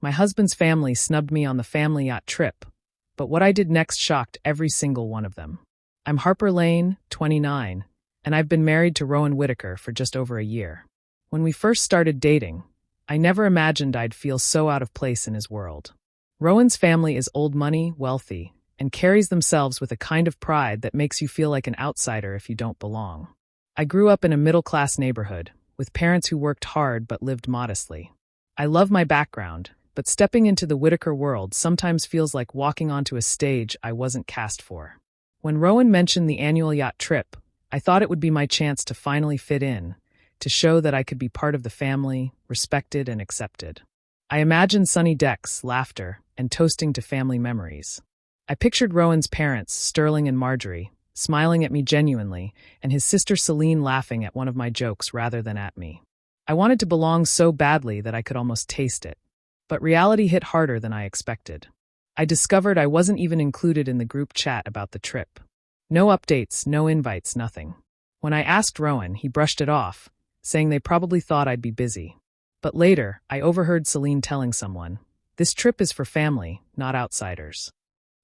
My husband's family snubbed me on the family yacht trip, but what I did next shocked every single one of them. I'm Harper Lane, 29, and I've been married to Rowan Whitaker for just over a year. When we first started dating, I never imagined I'd feel so out of place in his world. Rowan's family is old money, wealthy, and carries themselves with a kind of pride that makes you feel like an outsider if you don't belong. I grew up in a middle-class neighborhood, with parents who worked hard but lived modestly. I love my background, but stepping into the Whitaker world sometimes feels like walking onto a stage I wasn't cast for. When Rowan mentioned the annual yacht trip, I thought it would be my chance to finally fit in, to show that I could be part of the family, respected and accepted. I imagined sunny decks, laughter, and toasting to family memories. I pictured Rowan's parents, Sterling and Marjorie, smiling at me genuinely, and his sister Celine laughing at one of my jokes rather than at me. I wanted to belong so badly that I could almost taste it. But reality hit harder than I expected. I discovered I wasn't even included in the group chat about the trip. No updates, no invites, nothing. When I asked Rowan, he brushed it off, saying they probably thought I'd be busy. But later, I overheard Celine telling someone, "This trip is for family, not outsiders."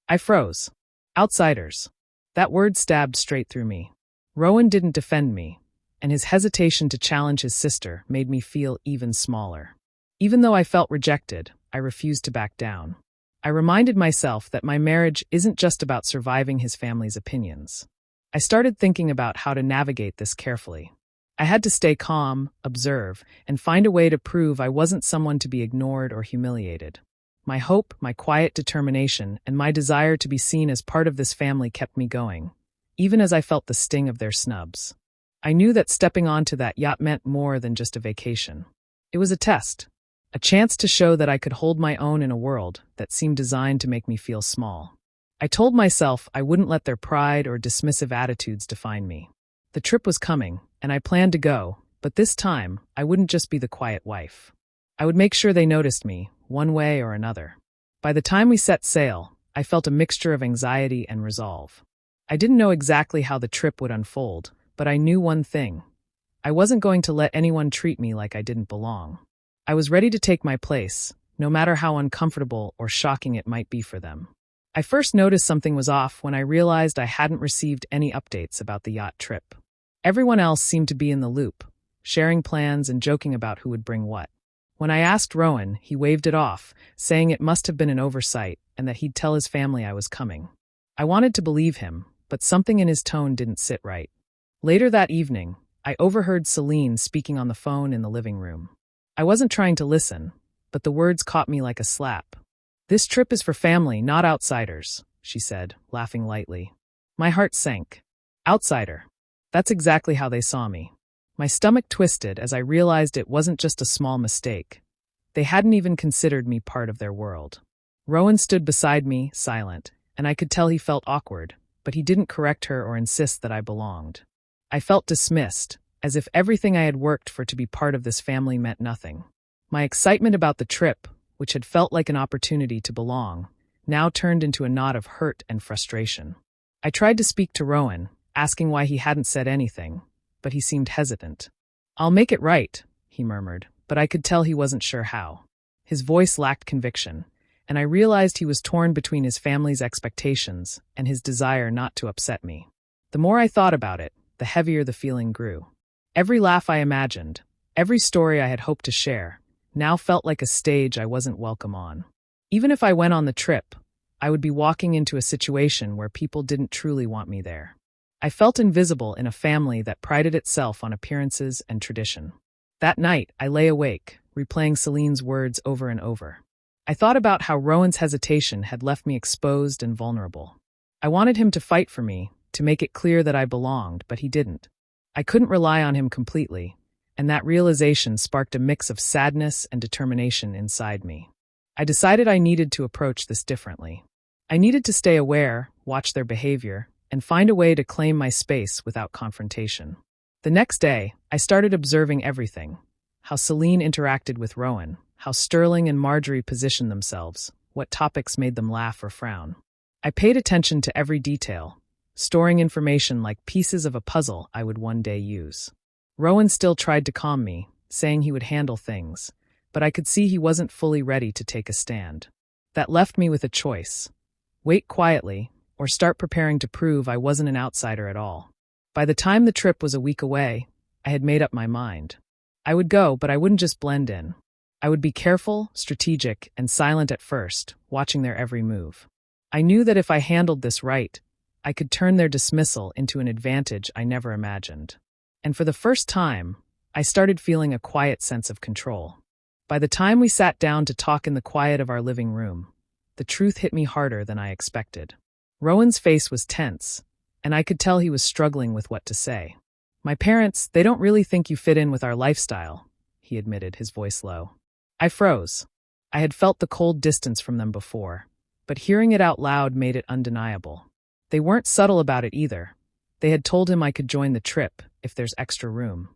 I froze. Outsiders. That word stabbed straight through me. Rowan didn't defend me, and his hesitation to challenge his sister made me feel even smaller. Even though I felt rejected, I refused to back down. I reminded myself that my marriage isn't just about surviving his family's opinions. I started thinking about how to navigate this carefully. I had to stay calm, observe, and find a way to prove I wasn't someone to be ignored or humiliated. My hope, my quiet determination, and my desire to be seen as part of this family kept me going, even as I felt the sting of their snubs. I knew that stepping onto that yacht meant more than just a vacation. It was a test. A chance to show that I could hold my own in a world that seemed designed to make me feel small. I told myself I wouldn't let their pride or dismissive attitudes define me. The trip was coming, and I planned to go, but this time, I wouldn't just be the quiet wife. I would make sure they noticed me, one way or another. By the time we set sail, I felt a mixture of anxiety and resolve. I didn't know exactly how the trip would unfold, but I knew one thing. I wasn't going to let anyone treat me like I didn't belong. I was ready to take my place, no matter how uncomfortable or shocking it might be for them. I first noticed something was off when I realized I hadn't received any updates about the yacht trip. Everyone else seemed to be in the loop, sharing plans and joking about who would bring what. When I asked Rowan, he waved it off, saying it must have been an oversight and that he'd tell his family I was coming. I wanted to believe him, but something in his tone didn't sit right. Later that evening, I overheard Celine speaking on the phone in the living room. I wasn't trying to listen, but the words caught me like a slap. "This trip is for family, not outsiders," she said, laughing lightly. My heart sank. Outsider. That's exactly how they saw me. My stomach twisted as I realized it wasn't just a small mistake. They hadn't even considered me part of their world. Rowan stood beside me, silent, and I could tell he felt awkward, but he didn't correct her or insist that I belonged. I felt dismissed, as if everything I had worked for to be part of this family meant nothing. My excitement about the trip, which had felt like an opportunity to belong, now turned into a knot of hurt and frustration. I tried to speak to Rowan, asking why he hadn't said anything, but he seemed hesitant. "I'll make it right," he murmured, but I could tell he wasn't sure how. His voice lacked conviction, and I realized he was torn between his family's expectations and his desire not to upset me. The more I thought about it, the heavier the feeling grew. Every laugh I imagined, every story I had hoped to share, now felt like a stage I wasn't welcome on. Even if I went on the trip, I would be walking into a situation where people didn't truly want me there. I felt invisible in a family that prided itself on appearances and tradition. That night, I lay awake, replaying Celine's words over and over. I thought about how Rowan's hesitation had left me exposed and vulnerable. I wanted him to fight for me, to make it clear that I belonged, but he didn't. I couldn't rely on him completely, and that realization sparked a mix of sadness and determination inside me. I decided I needed to approach this differently. I needed to stay aware, watch their behavior, and find a way to claim my space without confrontation. The next day, I started observing everything. How Celine interacted with Rowan, how Sterling and Marjorie positioned themselves, what topics made them laugh or frown. I paid attention to every detail, storing information like pieces of a puzzle I would one day use. Rowan still tried to calm me, saying he would handle things, but I could see he wasn't fully ready to take a stand. That left me with a choice: wait quietly, or start preparing to prove I wasn't an outsider at all. By the time the trip was a week away, I had made up my mind. I would go, but I wouldn't just blend in. I would be careful, strategic, and silent at first, watching their every move. I knew that if I handled this right, I could turn their dismissal into an advantage I never imagined. And for the first time, I started feeling a quiet sense of control. By the time we sat down to talk in the quiet of our living room, the truth hit me harder than I expected. Rowan's face was tense, and I could tell he was struggling with what to say. "My parents, they don't really think you fit in with our lifestyle," he admitted, his voice low. I froze. I had felt the cold distance from them before, but hearing it out loud made it undeniable. They weren't subtle about it either. They had told him I could join the trip if there's extra room,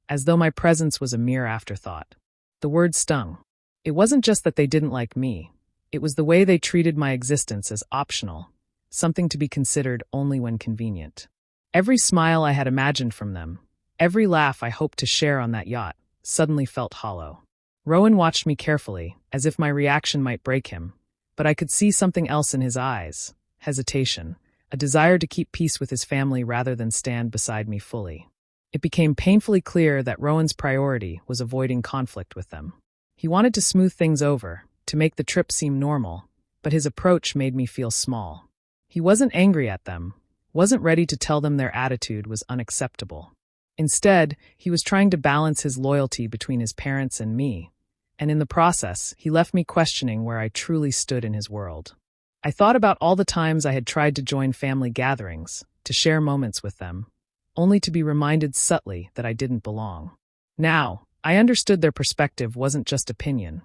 as though my presence was a mere afterthought. The word stung. It wasn't just that they didn't like me. It was the way they treated my existence as optional, something to be considered only when convenient. Every smile I had imagined from them, every laugh I hoped to share on that yacht, suddenly felt hollow. Rowan watched me carefully, as if my reaction might break him, but I could see something else in his eyes: hesitation, a desire to keep peace with his family rather than stand beside me fully. It became painfully clear that Rowan's priority was avoiding conflict with them. He wanted to smooth things over, to make the trip seem normal, but his approach made me feel small. He wasn't angry at them, wasn't ready to tell them their attitude was unacceptable. Instead, he was trying to balance his loyalty between his parents and me, and in the process, he left me questioning where I truly stood in his world. I thought about all the times I had tried to join family gatherings, to share moments with them, only to be reminded subtly that I didn't belong. Now, I understood their perspective wasn't just opinion.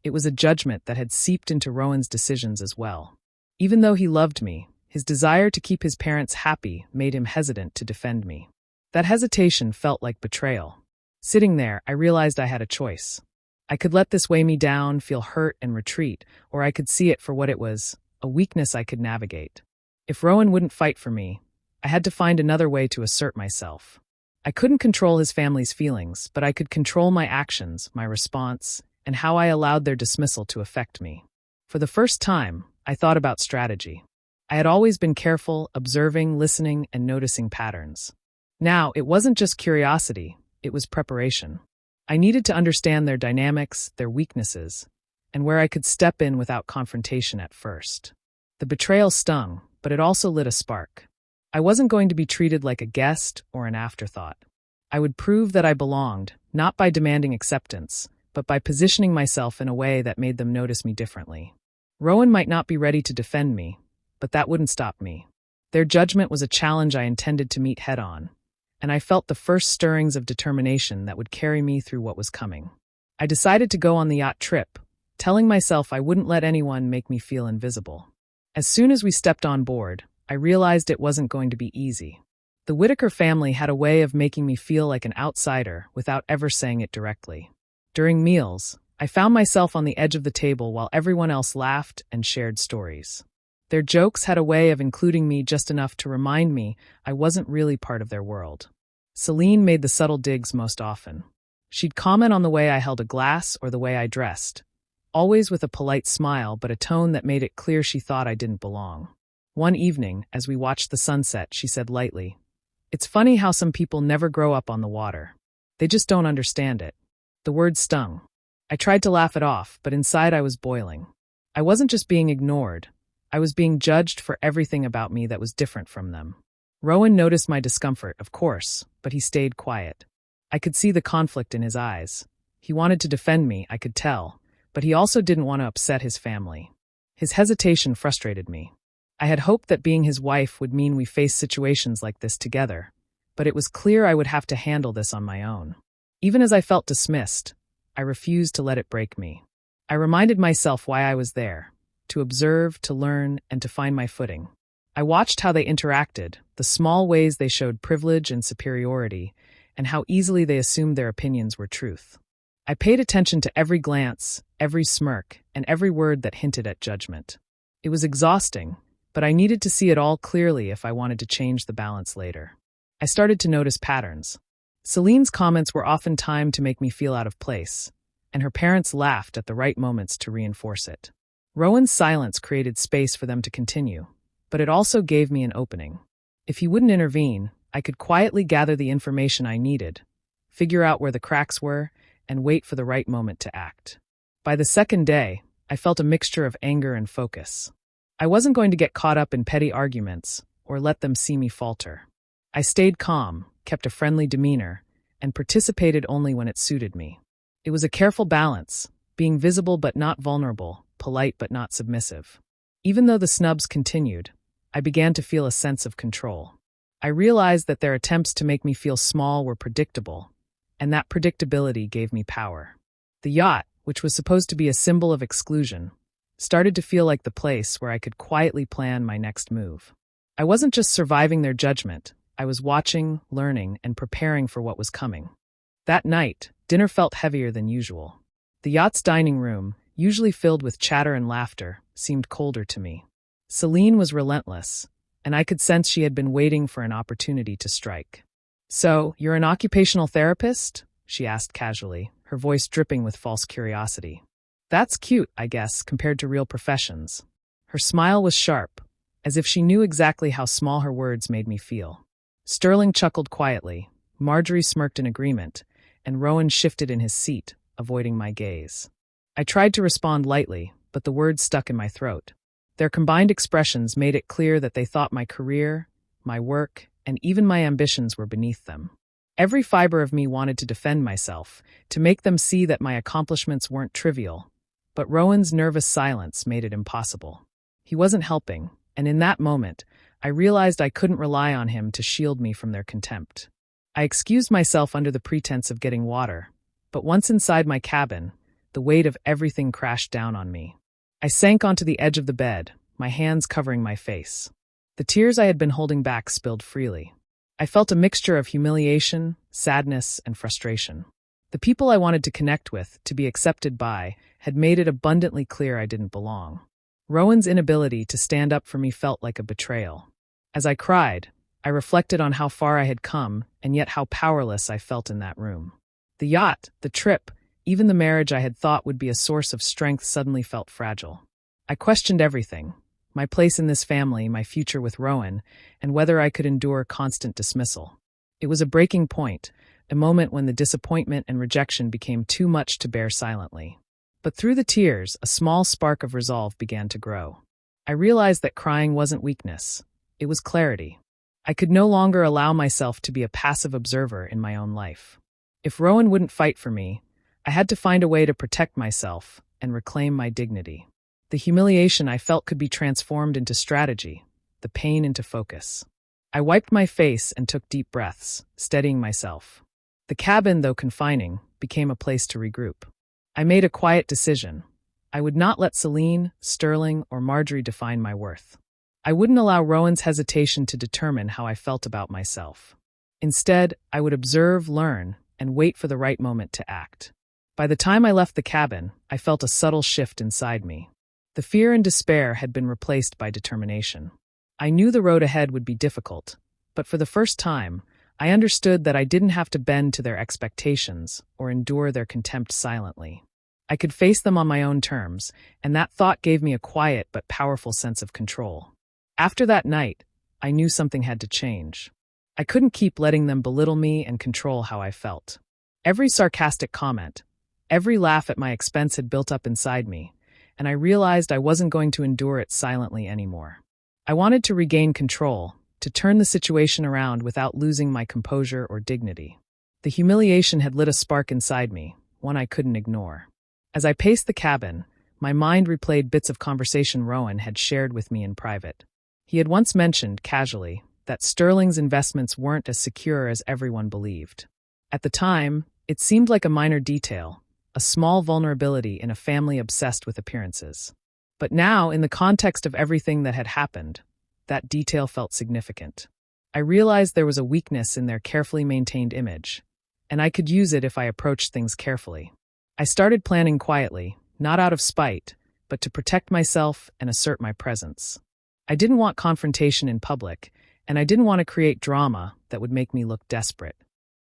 It was a judgment that had seeped into Rowan's decisions as well. Even though he loved me, his desire to keep his parents happy made him hesitant to defend me. That hesitation felt like betrayal. Sitting there, I realized I had a choice. I could let this weigh me down, feel hurt, and retreat, or I could see it for what it was: a weakness I could navigate. If Rowan wouldn't fight for me, I had to find another way to assert myself. I couldn't control his family's feelings, but I could control my actions, my response, and how I allowed their dismissal to affect me. For the first time, I thought about strategy. I had always been careful, observing, listening, and noticing patterns. Now, it wasn't just curiosity, it was preparation. I needed to understand their dynamics, their weaknesses, and where I could step in without confrontation at first. The betrayal stung, but it also lit a spark. I wasn't going to be treated like a guest or an afterthought. I would prove that I belonged, not by demanding acceptance, but by positioning myself in a way that made them notice me differently. Rowan might not be ready to defend me, but that wouldn't stop me. Their judgment was a challenge I intended to meet head-on, and I felt the first stirrings of determination that would carry me through what was coming. I decided to go on the yacht trip, telling myself I wouldn't let anyone make me feel invisible. As soon as we stepped on board, I realized it wasn't going to be easy. The Whitaker family had a way of making me feel like an outsider without ever saying it directly. During meals, I found myself on the edge of the table while everyone else laughed and shared stories. Their jokes had a way of including me just enough to remind me I wasn't really part of their world. Celine made the subtle digs most often. She'd comment on the way I held a glass or the way I dressed, always with a polite smile but a tone that made it clear she thought I didn't belong. One evening, as we watched the sunset, she said lightly, "It's funny how some people never grow up on the water. They just don't understand it." The word stung. I tried to laugh it off, but inside I was boiling. I wasn't just being ignored. I was being judged for everything about me that was different from them. Rowan noticed my discomfort, of course, but he stayed quiet. I could see the conflict in his eyes. He wanted to defend me, I could tell, but he also didn't want to upset his family. His hesitation frustrated me. I had hoped that being his wife would mean we faced situations like this together, but it was clear I would have to handle this on my own. Even as I felt dismissed, I refused to let it break me. I reminded myself why I was there: to observe, to learn, and to find my footing. I watched how they interacted, the small ways they showed privilege and superiority, and how easily they assumed their opinions were truth. I paid attention to every glance, every smirk, and every word that hinted at judgment. It was exhausting, but I needed to see it all clearly if I wanted to change the balance later. I started to notice patterns. Celine's comments were often timed to make me feel out of place. and her parents laughed at the right moments to reinforce it. Rowan's silence created space for them to continue, but it also gave me an opening. If he wouldn't intervene, I could quietly gather the information I needed, figure out where the cracks were, and wait for the right moment to act. By the second day, I felt a mixture of anger and focus. I wasn't going to get caught up in petty arguments or let them see me falter. I stayed calm, kept a friendly demeanor, and participated only when it suited me. It was a careful balance, being visible but not vulnerable, polite but not submissive. Even though the snubs continued, I began to feel a sense of control. I realized that their attempts to make me feel small were predictable, and that predictability gave me power. The yacht, which was supposed to be a symbol of exclusion, started to feel like the place where I could quietly plan my next move. I wasn't just surviving their judgment, I was watching, learning, and preparing for what was coming. That night, dinner felt heavier than usual. The yacht's dining room, usually filled with chatter and laughter, seemed colder to me. Celine was relentless, and I could sense she had been waiting for an opportunity to strike. "So, you're an occupational therapist?" she asked casually, her voice dripping with false curiosity. "That's cute, I guess, compared to real professions." Her smile was sharp, as if she knew exactly how small her words made me feel. Sterling chuckled quietly, Marjorie smirked in agreement, and Rowan shifted in his seat, avoiding my gaze. I tried to respond lightly, but the words stuck in my throat. Their combined expressions made it clear that they thought my career, my work, and even my ambitions were beneath them. Every fiber of me wanted to defend myself, to make them see that my accomplishments weren't trivial, but Rowan's nervous silence made it impossible. He wasn't helping, and in that moment, I realized I couldn't rely on him to shield me from their contempt. I excused myself under the pretense of getting water, but once inside my cabin, the weight of everything crashed down on me. I sank onto the edge of the bed, my hands covering my face. The tears I had been holding back spilled freely. I felt a mixture of humiliation, sadness, and frustration. The people I wanted to connect with, to be accepted by, had made it abundantly clear I didn't belong. Rowan's inability to stand up for me felt like a betrayal. As I cried, I reflected on how far I had come, and yet how powerless I felt in that room. The yacht, the trip, even the marriage I had thought would be a source of strength suddenly felt fragile. I questioned everything: my place in this family, my future with Rowan, and whether I could endure constant dismissal. It was a breaking point, a moment when the disappointment and rejection became too much to bear silently. But through the tears, a small spark of resolve began to grow. I realized that crying wasn't weakness. It was clarity. I could no longer allow myself to be a passive observer in my own life. If Rowan wouldn't fight for me, I had to find a way to protect myself and reclaim my dignity. The humiliation I felt could be transformed into strategy, the pain into focus. I wiped my face and took deep breaths, steadying myself. The cabin, though confining, became a place to regroup. I made a quiet decision. I would not let Celine, Sterling, or Marjorie define my worth. I wouldn't allow Rowan's hesitation to determine how I felt about myself. Instead, I would observe, learn, and wait for the right moment to act. By the time I left the cabin, I felt a subtle shift inside me. The fear and despair had been replaced by determination. I knew the road ahead would be difficult, but for the first time, I understood that I didn't have to bend to their expectations or endure their contempt silently. I could face them on my own terms, and that thought gave me a quiet but powerful sense of control. After that night, I knew something had to change. I couldn't keep letting them belittle me and control how I felt. Every sarcastic comment, every laugh at my expense had built up inside me, and I realized I wasn't going to endure it silently anymore. I wanted to regain control, to turn the situation around without losing my composure or dignity. The humiliation had lit a spark inside me, one I couldn't ignore. As I paced the cabin, my mind replayed bits of conversation Rowan had shared with me in private. He had once mentioned, casually, that Sterling's investments weren't as secure as everyone believed. At the time, it seemed like a minor detail, a small vulnerability in a family obsessed with appearances. But now, in the context of everything that had happened, that detail felt significant. I realized there was a weakness in their carefully maintained image, and I could use it if I approached things carefully. I started planning quietly, not out of spite, but to protect myself and assert my presence. I didn't want confrontation in public, and I didn't want to create drama that would make me look desperate.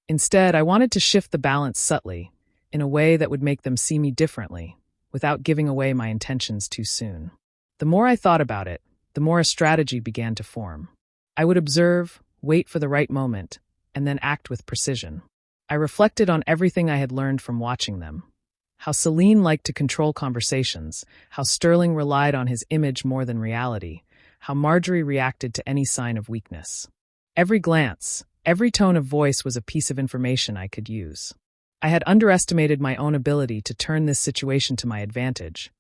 Instead, I wanted to shift the balance subtly, in a way that would make them see me differently, without giving away my intentions too soon. The more I thought about it, the more a strategy began to form. I would observe, wait for the right moment, and then act with precision. I reflected on everything I had learned from watching them. How Celine liked to control conversations, how Sterling relied on his image more than reality, how Marjorie reacted to any sign of weakness. Every glance, every tone of voice was a piece of information I could use. I had underestimated my own ability to turn this situation to my advantage,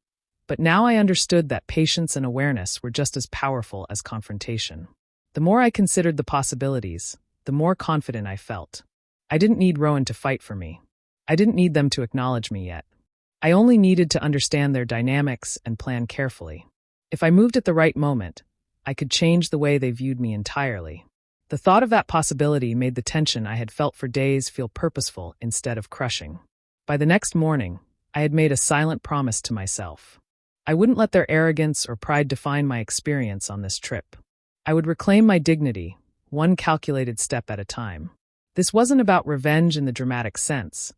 but now I understood that patience and awareness were just as powerful as confrontation. The more I considered the possibilities, the more confident I felt. I didn't need Rowan to fight for me. I didn't need them to acknowledge me yet. I only needed to understand their dynamics and plan carefully. If I moved at the right moment, I could change the way they viewed me entirely. The thought of that possibility made the tension I had felt for days feel purposeful instead of crushing. By the next morning, I had made a silent promise to myself. I wouldn't let their arrogance or pride define my experience on this trip. I would reclaim my dignity, one calculated step at a time. This wasn't about revenge in the dramatic sense.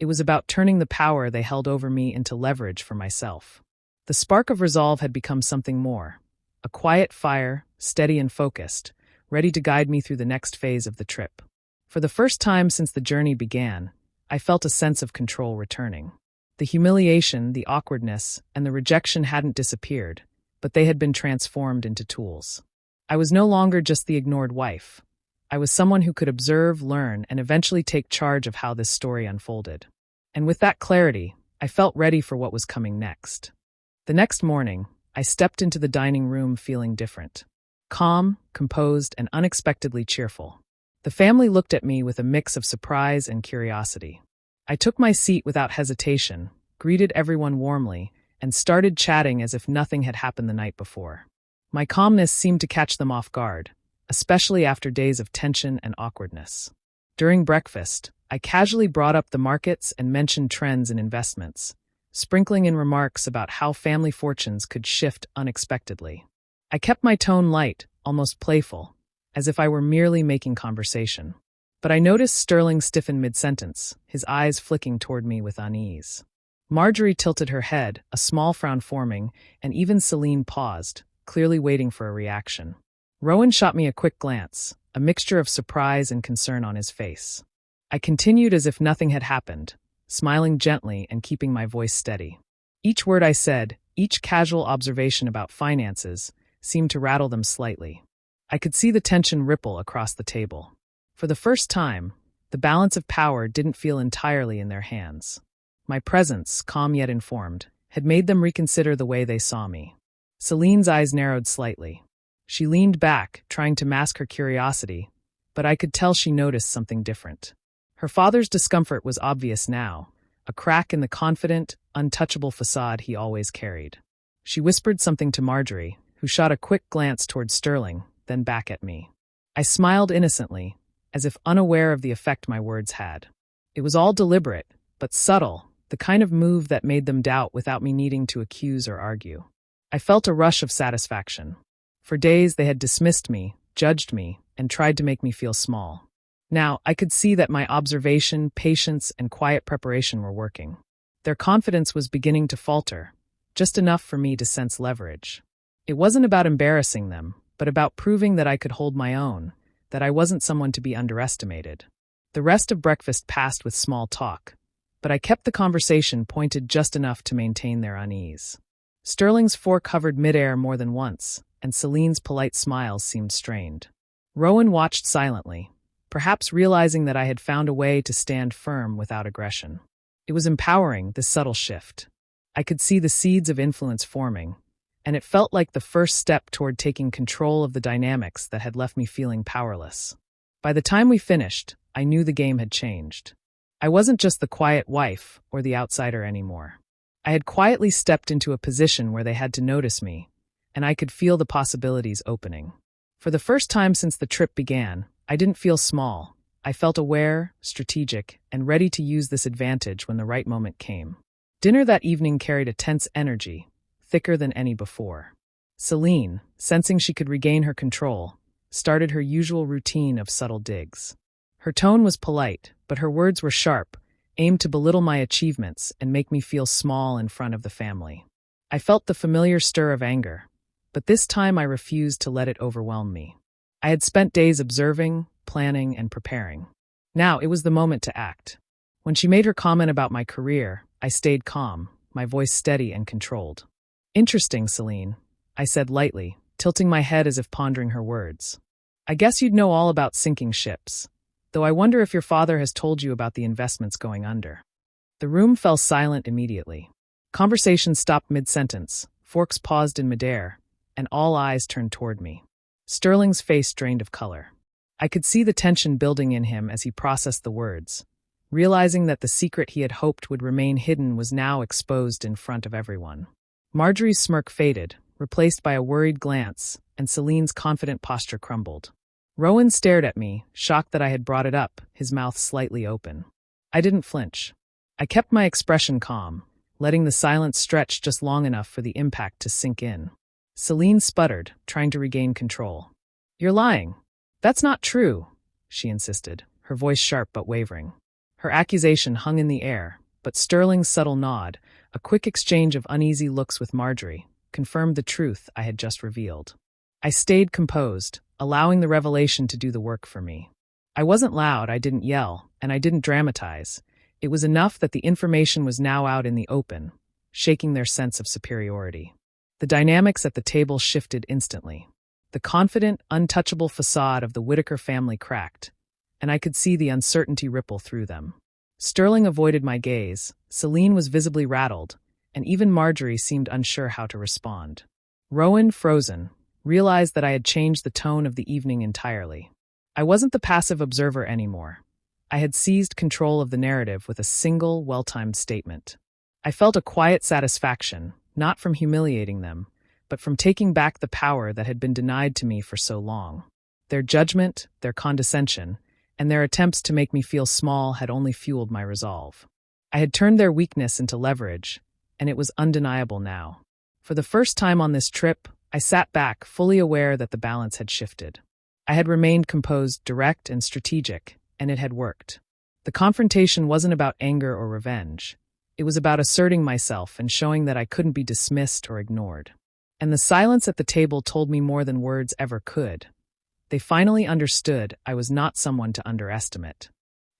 It was about turning the power they held over me into leverage for myself. The spark of resolve had become something more. A quiet fire, steady and focused, ready to guide me through the next phase of the trip. For the first time since the journey began, I felt a sense of control returning. The humiliation, the awkwardness, and the rejection hadn't disappeared, but they had been transformed into tools. I was no longer just the ignored wife. I was someone who could observe, learn, and eventually take charge of how this story unfolded. And with that clarity, I felt ready for what was coming next. The next morning, I stepped into the dining room feeling different. Calm, composed, and unexpectedly cheerful. The family looked at me with a mix of surprise and curiosity. I took my seat without hesitation, greeted everyone warmly, and started chatting as if nothing had happened the night before. My calmness seemed to catch them off guard, especially after days of tension and awkwardness. During breakfast, I casually brought up the markets and mentioned trends in investments, sprinkling in remarks about how family fortunes could shift unexpectedly. I kept my tone light, almost playful, as if I were merely making conversation. But I noticed Sterling stiffen mid-sentence, his eyes flicking toward me with unease. Marjorie tilted her head, a small frown forming, and even Celine paused, clearly waiting for a reaction. Rowan shot me a quick glance, a mixture of surprise and concern on his face. I continued as if nothing had happened, smiling gently and keeping my voice steady. Each word I said, each casual observation about finances, seemed to rattle them slightly. I could see the tension ripple across the table. For the first time, the balance of power didn't feel entirely in their hands. My presence, calm yet informed, had made them reconsider the way they saw me. Celine's eyes narrowed slightly. She leaned back, trying to mask her curiosity, but I could tell she noticed something different. Her father's discomfort was obvious now, a crack in the confident, untouchable facade he always carried. She whispered something to Marjorie, who shot a quick glance toward Sterling, then back at me. I smiled innocently, as if unaware of the effect my words had. It was all deliberate, but subtle, the kind of move that made them doubt without me needing to accuse or argue. I felt a rush of satisfaction. For days they had dismissed me, judged me, and tried to make me feel small. Now, I could see that my observation, patience, and quiet preparation were working. Their confidence was beginning to falter, just enough for me to sense leverage. It wasn't about embarrassing them, but about proving that I could hold my own, that I wasn't someone to be underestimated. The rest of breakfast passed with small talk, but I kept the conversation pointed just enough to maintain their unease. Sterling's fork hovered midair more than once, and Celine's polite smiles seemed strained. Rowan watched silently, perhaps realizing that I had found a way to stand firm without aggression. It was empowering, this subtle shift. I could see the seeds of influence forming, and it felt like the first step toward taking control of the dynamics that had left me feeling powerless. By the time we finished, I knew the game had changed. I wasn't just the quiet wife or the outsider anymore. I had quietly stepped into a position where they had to notice me, and I could feel the possibilities opening. For the first time since the trip began, I didn't feel small. I felt aware, strategic, and ready to use this advantage when the right moment came. Dinner that evening carried a tense energy, thicker than any before. Celine, sensing she could regain her control, started her usual routine of subtle digs. Her tone was polite, but her words were sharp, aimed to belittle my achievements and make me feel small in front of the family. I felt the familiar stir of anger, but this time I refused to let it overwhelm me. I had spent days observing, planning, and preparing. Now it was the moment to act. When she made her comment about my career, I stayed calm, my voice steady and controlled. "Interesting, Celine," I said lightly, tilting my head as if pondering her words. "I guess you'd know all about sinking ships, though I wonder if your father has told you about the investments going under." The room fell silent immediately. Conversation stopped mid-sentence, forks paused in midair, and all eyes turned toward me. Sterling's face drained of color. I could see the tension building in him as he processed the words, realizing that the secret he had hoped would remain hidden was now exposed in front of everyone. Marjorie's smirk faded, replaced by a worried glance, and Celine's confident posture crumbled. Rowan stared at me, shocked that I had brought it up, his mouth slightly open. I didn't flinch. I kept my expression calm, letting the silence stretch just long enough for the impact to sink in. Celine sputtered, trying to regain control. "You're lying. That's not true," she insisted, her voice sharp but wavering. Her accusation hung in the air, but Sterling's subtle nod, a quick exchange of uneasy looks with Marjorie, confirmed the truth I had just revealed. I stayed composed, allowing the revelation to do the work for me. I wasn't loud, I didn't yell, and I didn't dramatize. It was enough that the information was now out in the open, shaking their sense of superiority. The dynamics at the table shifted instantly. The confident, untouchable facade of the Whittaker family cracked, and I could see the uncertainty ripple through them. Sterling avoided my gaze, Celine was visibly rattled, and even Marjorie seemed unsure how to respond. Rowan, frozen, realized that I had changed the tone of the evening entirely. I wasn't the passive observer anymore. I had seized control of the narrative with a single, well-timed statement. I felt a quiet satisfaction, not from humiliating them, but from taking back the power that had been denied to me for so long. Their judgment, their condescension, and their attempts to make me feel small had only fueled my resolve. I had turned their weakness into leverage, and it was undeniable now. For the first time on this trip, I sat back, fully aware that the balance had shifted. I had remained composed, direct, and strategic, and it had worked. The confrontation wasn't about anger or revenge. It was about asserting myself and showing that I couldn't be dismissed or ignored. And the silence at the table told me more than words ever could. They finally understood I was not someone to underestimate.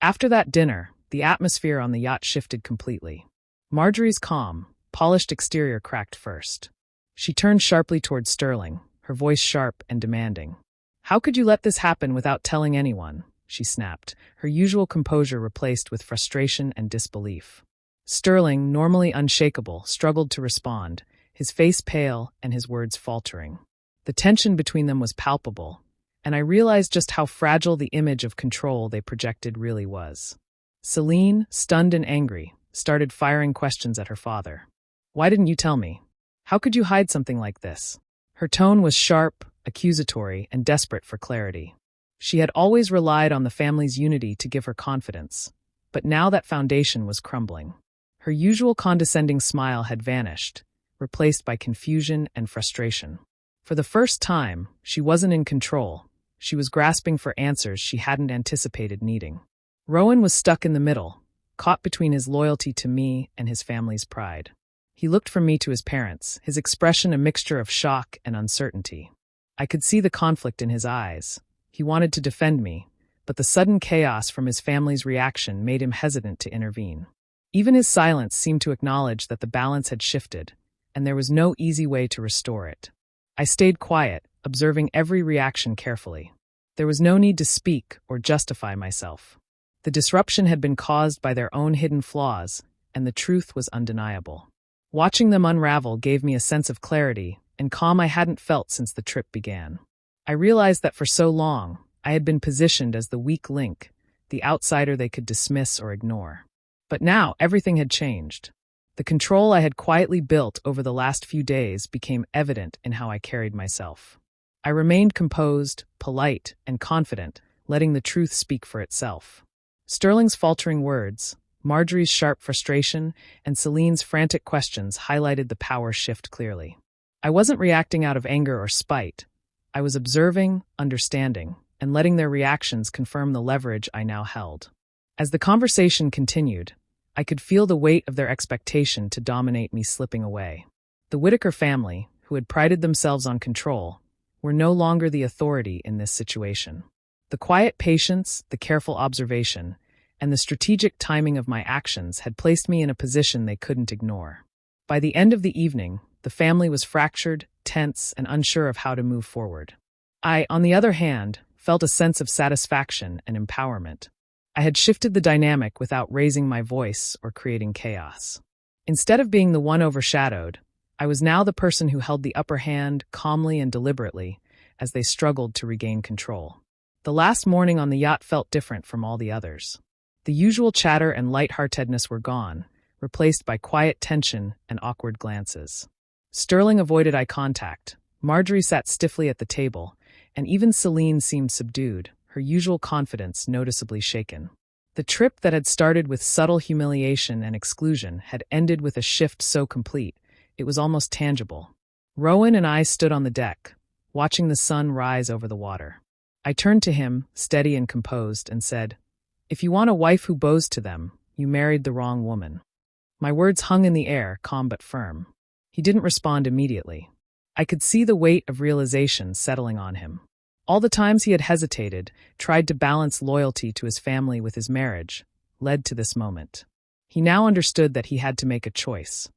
After that dinner, the atmosphere on the yacht shifted completely. Marjorie's calm, polished exterior cracked first. She turned sharply toward Sterling, her voice sharp and demanding. "How could you let this happen without telling anyone?" she snapped, her usual composure replaced with frustration and disbelief. Sterling, normally unshakable, struggled to respond, his face pale and his words faltering. The tension between them was palpable, and I realized just how fragile the image of control they projected really was. Celine, stunned and angry, started firing questions at her father. "Why didn't you tell me? How could you hide something like this?" Her tone was sharp, accusatory, and desperate for clarity. She had always relied on the family's unity to give her confidence, but now that foundation was crumbling. Her usual condescending smile had vanished, replaced by confusion and frustration. For the first time, she wasn't in control. She was grasping for answers she hadn't anticipated needing. Rowan was stuck in the middle, caught between his loyalty to me and his family's pride. He looked from me to his parents, his expression a mixture of shock and uncertainty. I could see the conflict in his eyes. He wanted to defend me, but the sudden chaos from his family's reaction made him hesitant to intervene. Even his silence seemed to acknowledge that the balance had shifted, and there was no easy way to restore it. I stayed quiet, observing every reaction carefully. There was no need to speak or justify myself. The disruption had been caused by their own hidden flaws, and the truth was undeniable. Watching them unravel gave me a sense of clarity and calm I hadn't felt since the trip began. I realized that for so long, I had been positioned as the weak link, the outsider they could dismiss or ignore. But now everything had changed. The control I had quietly built over the last few days became evident in how I carried myself. I remained composed, polite, and confident, letting the truth speak for itself. Sterling's faltering words, Marjorie's sharp frustration, and Celine's frantic questions highlighted the power shift clearly. I wasn't reacting out of anger or spite. I was observing, understanding, and letting their reactions confirm the leverage I now held. As the conversation continued, I could feel the weight of their expectation to dominate me slipping away. The Whitaker family, who had prided themselves on control, were no longer the authority in this situation. The quiet patience, the careful observation, and the strategic timing of my actions had placed me in a position they couldn't ignore. By the end of the evening, the family was fractured, tense, and unsure of how to move forward. I, on the other hand, felt a sense of satisfaction and empowerment. I had shifted the dynamic without raising my voice or creating chaos. Instead of being the one overshadowed, I was now the person who held the upper hand calmly and deliberately as they struggled to regain control. The last morning on the yacht felt different from all the others. The usual chatter and lightheartedness were gone, replaced by quiet tension and awkward glances. Sterling avoided eye contact, Marjorie sat stiffly at the table, and even Celine seemed subdued, her usual confidence noticeably shaken. The trip that had started with subtle humiliation and exclusion had ended with a shift so complete, it was almost tangible. Rowan and I stood on the deck, watching the sun rise over the water. I turned to him, steady and composed, and said, "If you want a wife who bows to them, you married the wrong woman." My words hung in the air, calm but firm. He didn't respond immediately. I could see the weight of realization settling on him. All the times he had hesitated, tried to balance loyalty to his family with his marriage, led to this moment. He now understood that he had to make a choice.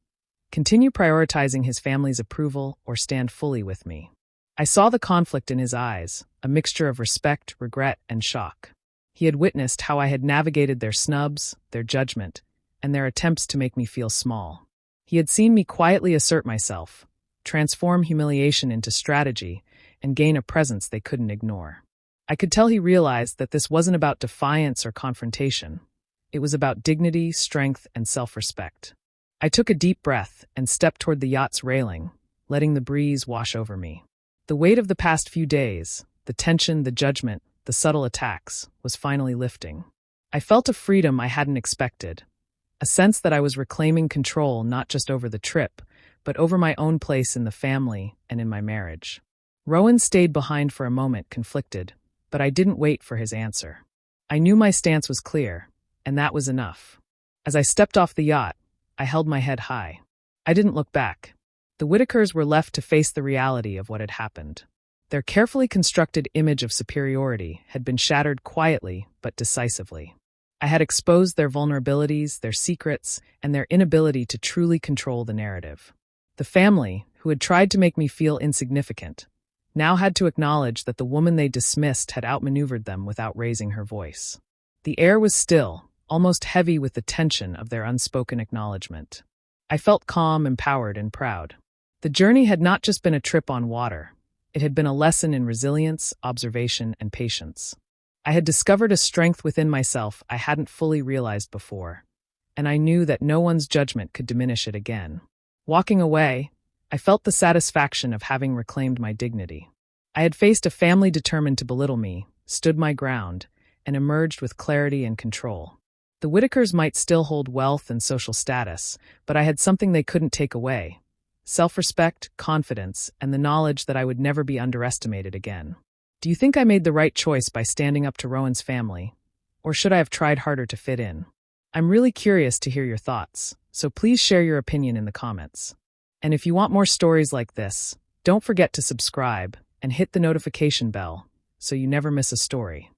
Continue prioritizing his family's approval or stand fully with me. I saw the conflict in his eyes, a mixture of respect, regret, and shock. He had witnessed how I had navigated their snubs, their judgment, and their attempts to make me feel small. He had seen me quietly assert myself, transform humiliation into strategy, and gain a presence they couldn't ignore. I could tell he realized that this wasn't about defiance or confrontation. It was about dignity, strength, and self-respect. I took a deep breath and stepped toward the yacht's railing, letting the breeze wash over me. The weight of the past few days, the tension, the judgment, the subtle attacks, was finally lifting. I felt a freedom I hadn't expected, a sense that I was reclaiming control not just over the trip, but over my own place in the family and in my marriage. Rowan stayed behind for a moment, conflicted, but I didn't wait for his answer. I knew my stance was clear, and that was enough. As I stepped off the yacht, I held my head high. I didn't look back. The Whitakers were left to face the reality of what had happened. Their carefully constructed image of superiority had been shattered quietly but decisively. I had exposed their vulnerabilities, their secrets, and their inability to truly control the narrative. The family, who had tried to make me feel insignificant, now had to acknowledge that the woman they dismissed had outmaneuvered them without raising her voice. The air was still, almost heavy with the tension of their unspoken acknowledgement. I felt calm, empowered, and proud. The journey had not just been a trip on water. It had been a lesson in resilience, observation, and patience. I had discovered a strength within myself I hadn't fully realized before, and I knew that no one's judgment could diminish it again. Walking away, I felt the satisfaction of having reclaimed my dignity. I had faced a family determined to belittle me, stood my ground, and emerged with clarity and control. The Whitakers might still hold wealth and social status, but I had something they couldn't take away: self-respect, confidence, and the knowledge that I would never be underestimated again. Do you think I made the right choice by standing up to Rowan's family, or should I have tried harder to fit in? I'm really curious to hear your thoughts, so please share your opinion in the comments. And if you want more stories like this, don't forget to subscribe and hit the notification bell so you never miss a story.